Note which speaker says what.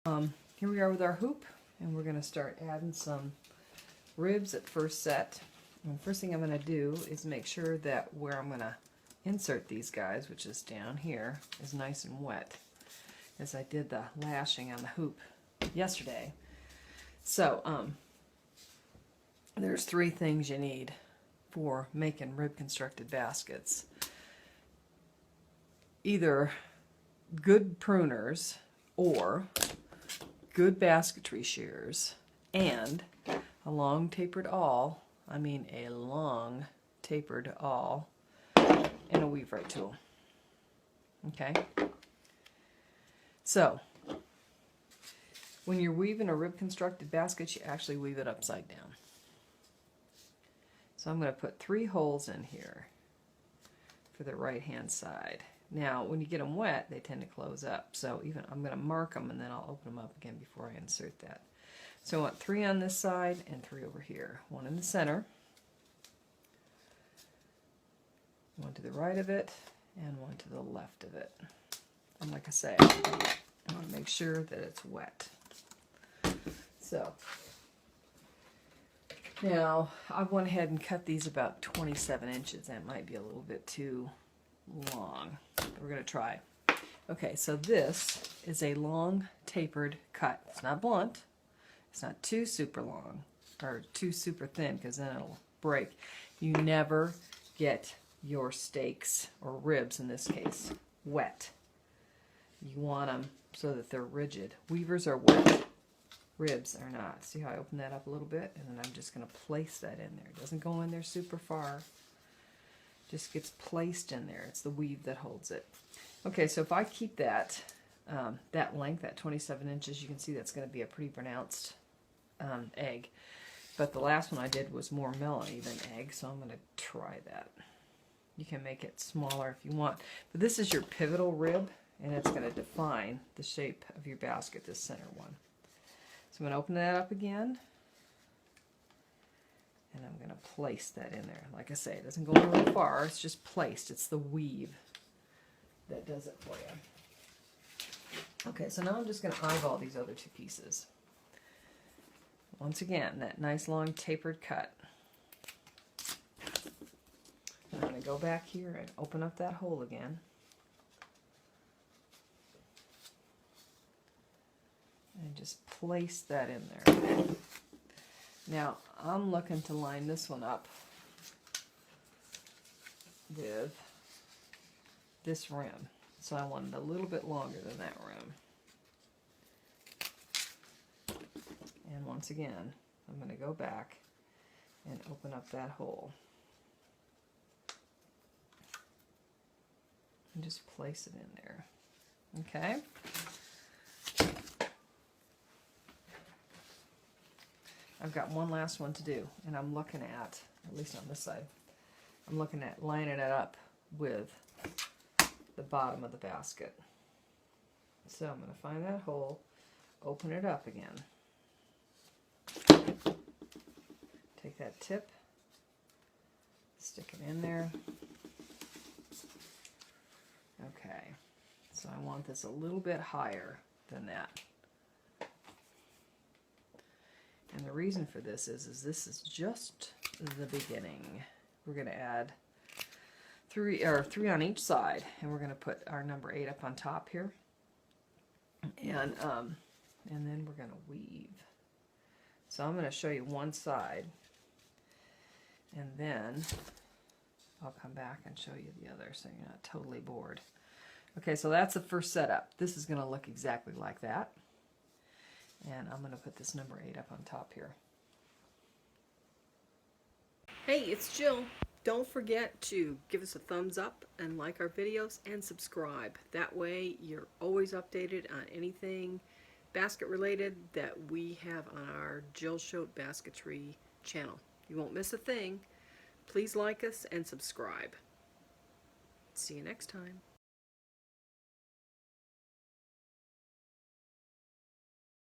Speaker 1: Here we are with our hoop, and we're going to start adding some ribs at first set. And the first thing I'm going to do is make sure that where I'm going to insert these guys, which is down here, is nice and wet, as I did the lashing on the hoop yesterday. So there's three things you need for making rib constructed baskets. Either good pruners or good basketry shears and a long tapered awl, I mean a long tapered awl, and a weave right tool. Okay? So, when you're weaving a rib constructed basket, you actually weave it upside down. So I'm going to put 3 holes in here for the right hand side. Now, when you get them wet, they tend to close up. So even I'm going to mark them, and then I'll open them up again before I insert that. So I want 3 on this side and 3 over here. 1 in the center, 1 to the right of it, and 1 to the left of it. And like I say, I want to make sure that it's wet. So now I went ahead and cut these about 27 inches. That might be a little bit too long. We're going to try. Okay, so this is a long tapered cut. It's not blunt. It's not too super long or too super thin, because then it'll break. You never get your steaks, or ribs in this case, wet. You want them so that they're rigid. Weavers are wet. Ribs are not. See how I open that up a little bit? And then I'm just going to place that in there. It doesn't go in there super far. Just gets placed in there. It's the weave that holds it. Okay, so if I keep that that length, that 27 inches, you can see that's going to be a pretty pronounced egg. But the last one I did was more melon than egg, so I'm going to try that. You can make it smaller if you want. But this is your pivotal rib, and it's going to define the shape of your basket, this center one. So I'm going to open that up again. And I'm going to place that in there. Like I say, it doesn't go really far. It's just placed. It's the weave that does it for you. Okay, so now I'm just going to eyeball these other 2 pieces. Once again, that nice long tapered cut. I'm going to go back here and open up that hole again. And just place that in there. Now, I'm looking to line this one up with this rim. So I want it a little bit longer than that rim. And once again, I'm going to go back and open up that hole. And just place it in there. Okay? I've got one last one to do, and I'm looking at least on this side, I'm looking at lining it up with the bottom of the basket. So I'm going to find that hole, open it up again. Take that tip, stick it in there. Okay, so I want this a little bit higher than that. And the reason for this is this is just the beginning. We're going to add 3 on each side, and we're going to put our number 8 up on top here. And then we're going to weave. So I'm going to show you one side, and then I'll come back and show you the other so you're not totally bored. Okay, so that's the first setup. This is going to look exactly like that. And I'm going to put this number 8 up on top here. Hey, it's Jill. Don't forget to give us a thumbs up and like our videos and subscribe. That way you're always updated on anything basket related that we have on our Jill Choate Basketry channel. You won't miss a thing. Please like us and subscribe. See you next time.